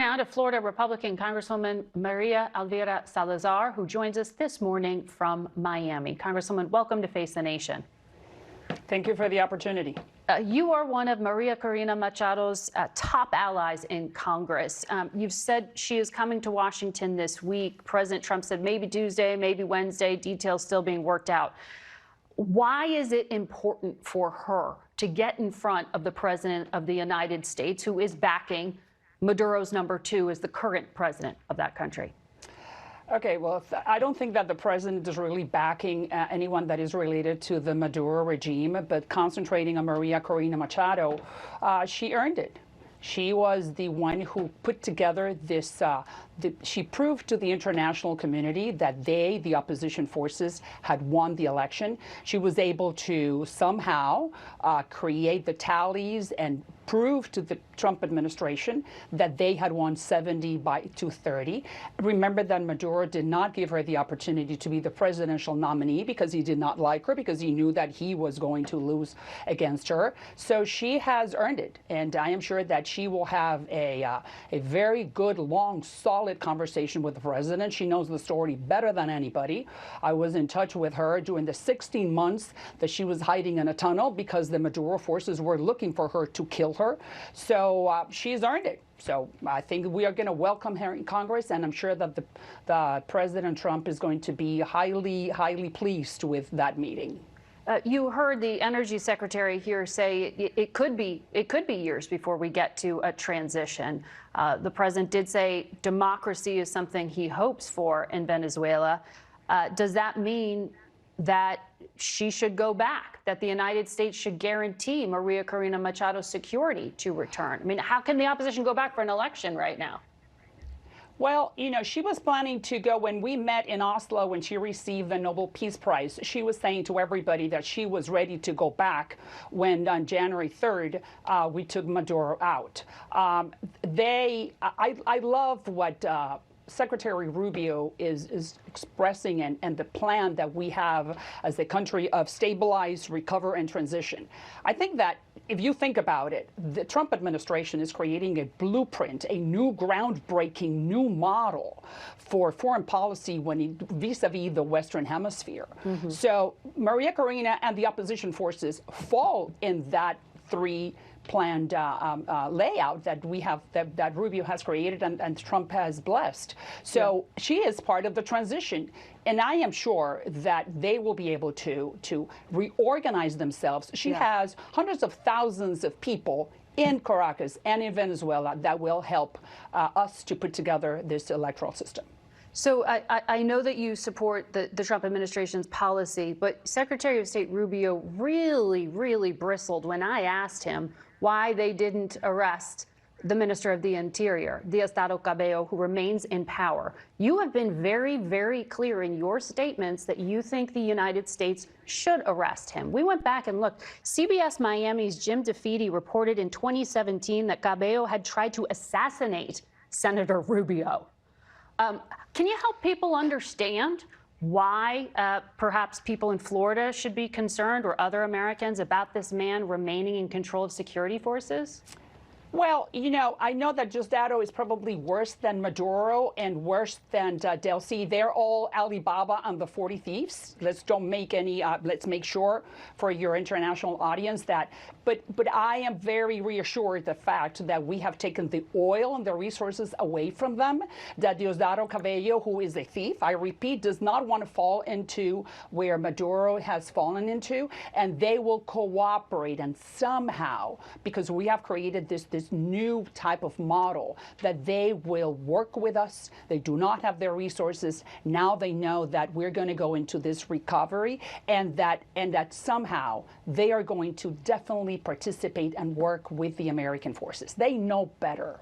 now to Florida Republican Congresswoman Maria Elvira Salazar, who joins us this morning from Miami. Congresswoman, welcome to Face the Nation. Thank you for the opportunity. You are one of Maria Corina Machado's top allies in Congress. You've said she is coming to Washington this week. President Trump said maybe Tuesday, maybe Wednesday, details still being worked out. Why is it important for her to get in front of the President of the United States, who is backing Maduro's #2 as the current president of that country? Okay, well, I don't think that the president is really backing anyone that is related to the Maduro regime, but concentrating on Maria Corina Machado, she earned it. She was the one who put together this, she proved to the international community that they, the opposition forces, had won the election. She was able to somehow create the tallies and prove to the Trump administration that they had won 70 to 30. Remember that Maduro did not give her the opportunity to be the presidential nominee because he did not like her, because he knew that he was going to lose against her. So she has earned it, and I am sure that she will have a very good, long, solid conversation with the president. She knows the story better than anybody. I was in touch with her during the 16 months that she was hiding in a tunnel because the Maduro forces were looking for her to kill her. So she's earned it. So I think we are going to welcome her in Congress, and I'm sure that the President Trump is going to be highly, highly pleased with that meeting. You heard the Energy Secretary here say it could be years before we get to a transition. The president did say democracy is something he hopes for in Venezuela. Does that mean that she should go back, that the United States should guarantee Maria Corina Machado's security to return? I mean, how can the opposition go back for an election right now? Well, you know, she was planning to go. When we met in Oslo, when she received the Nobel Peace Prize, she was saying to everybody that she was ready to go back when on January 3rd, we took Maduro out. I love what Secretary Rubio is expressing and the plan that we have as a country of stabilize, recover, and transition. I think that if you think about it, the Trump administration is creating a blueprint, a new groundbreaking new model for foreign policy when vis-a-vis the Western Hemisphere. Mm-hmm. So Maria Corina and the opposition forces fall in that planned layout that we have, that Rubio has created and Trump has blessed. So she is part of the transition. And I am sure that they will be able to reorganize themselves. She has hundreds of thousands of people in Caracas and in Venezuela that will help us to put together this electoral system. So I know that you support the Trump administration's policy, but Secretary of State Rubio really, really bristled when I asked him why they didn't arrest the Minister of the Interior, Diosdado Cabello, who remains in power. You have been very, very clear in your statements that you think the United States should arrest him. We went back and looked. CBS Miami's Jim DeFede reported in 2017 that Cabello had tried to assassinate Senator Rubio. Can you help people understand why perhaps people in Florida should be concerned, or other Americans, about this man remaining in control of security forces? Well, you know, I know that Diosdado is probably worse than Maduro and worse than Delcy. They're all Alibaba and the 40 thieves. Let's make sure for your international audience that, but I am very reassured the fact that we have taken the oil and the resources away from them, that Diosdado Cabello, who is a thief, I repeat, does not want to fall into where Maduro has fallen into, and they will cooperate, and somehow, because we have created this new type of model, that they will work with us. They do not have their resources. Now they know that we're going to go into this recovery, and that somehow they are going to definitely participate and work with the American forces. They know better.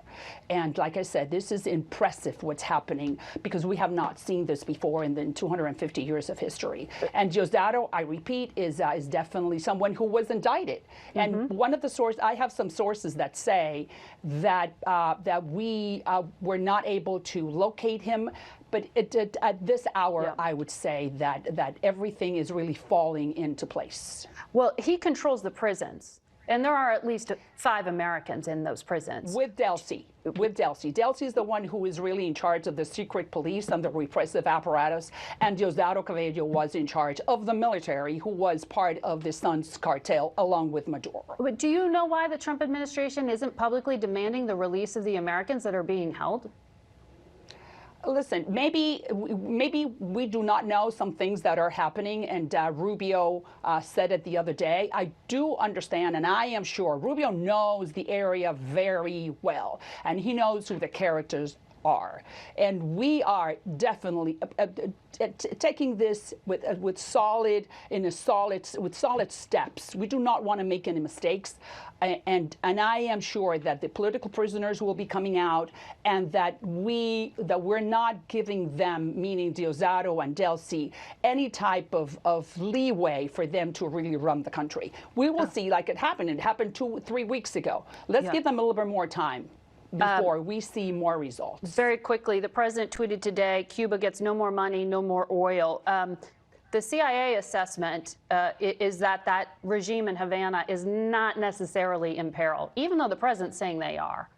And like I said, this is impressive what's happening, because we have not seen this before in the 250 years of history. And Diosdado, I repeat, is definitely someone who was indicted. Mm-hmm. And one of the sources, I have some sources that say that we were not able to locate him. But at this hour, I would say that everything is really falling into place. Well, he controls the prisons. And there are at least 5 Americans in those prisons. With Delcy. Delcy is the one who is really in charge of the secret police and the repressive apparatus, and Diosdado Cabello was in charge of the military, who was part of the Sun's cartel along with Maduro. But do you know why the Trump administration isn't publicly demanding the release of the Americans that are being held? Listen, maybe we do not know some things that are happening, and Rubio said it the other day. I do understand, and I am sure Rubio knows the area very well, and he knows who the characters are. And we are definitely taking this with solid steps. We do not want to make any mistakes. And I am sure that the political prisoners will be coming out, and that we're not giving them, meaning Diosdado and Delcy, any type of leeway for them to really run the country. We will see, like it happened. It happened 2-3 weeks ago. Let's give them a little bit more time before we see more results. Very quickly, the president tweeted today, Cuba gets no more money, no more oil. The CIA assessment is that regime in Havana is not necessarily in peril, even though the president's saying they are.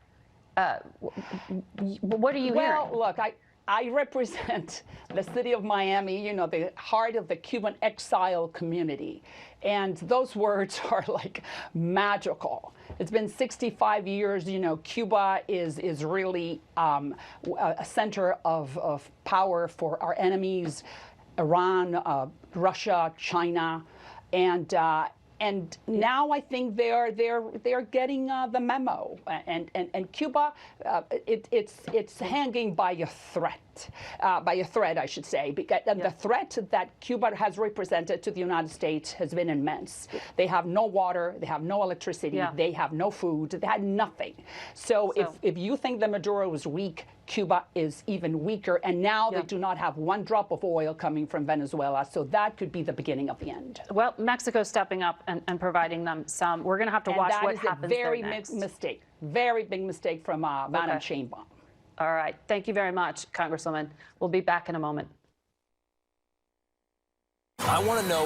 What are you hearing? Well, look, I represent the city of Miami, you know, the heart of the Cuban exile community. And those words are like magical. It's been 65 years, you know, Cuba is really a center of power for our enemies, Iran, Russia, China, and now I think they're getting the memo, and Cuba, it's hanging by a thread, I should say, because the threat that Cuba has represented to the United States has been immense. They have no water, they have no electricity, they have no food, they had nothing. So if you think that Maduro is weak, Cuba is even weaker, and now they do not have one drop of oil coming from Venezuela, so that could be the beginning of the end. Well, Mexico's stepping up and providing them some. We're going to have to watch what happens there next. Very big mistake from Madam Sheinbaum. All right. Thank you very much, Congresswoman. We'll be back in a moment. I want to know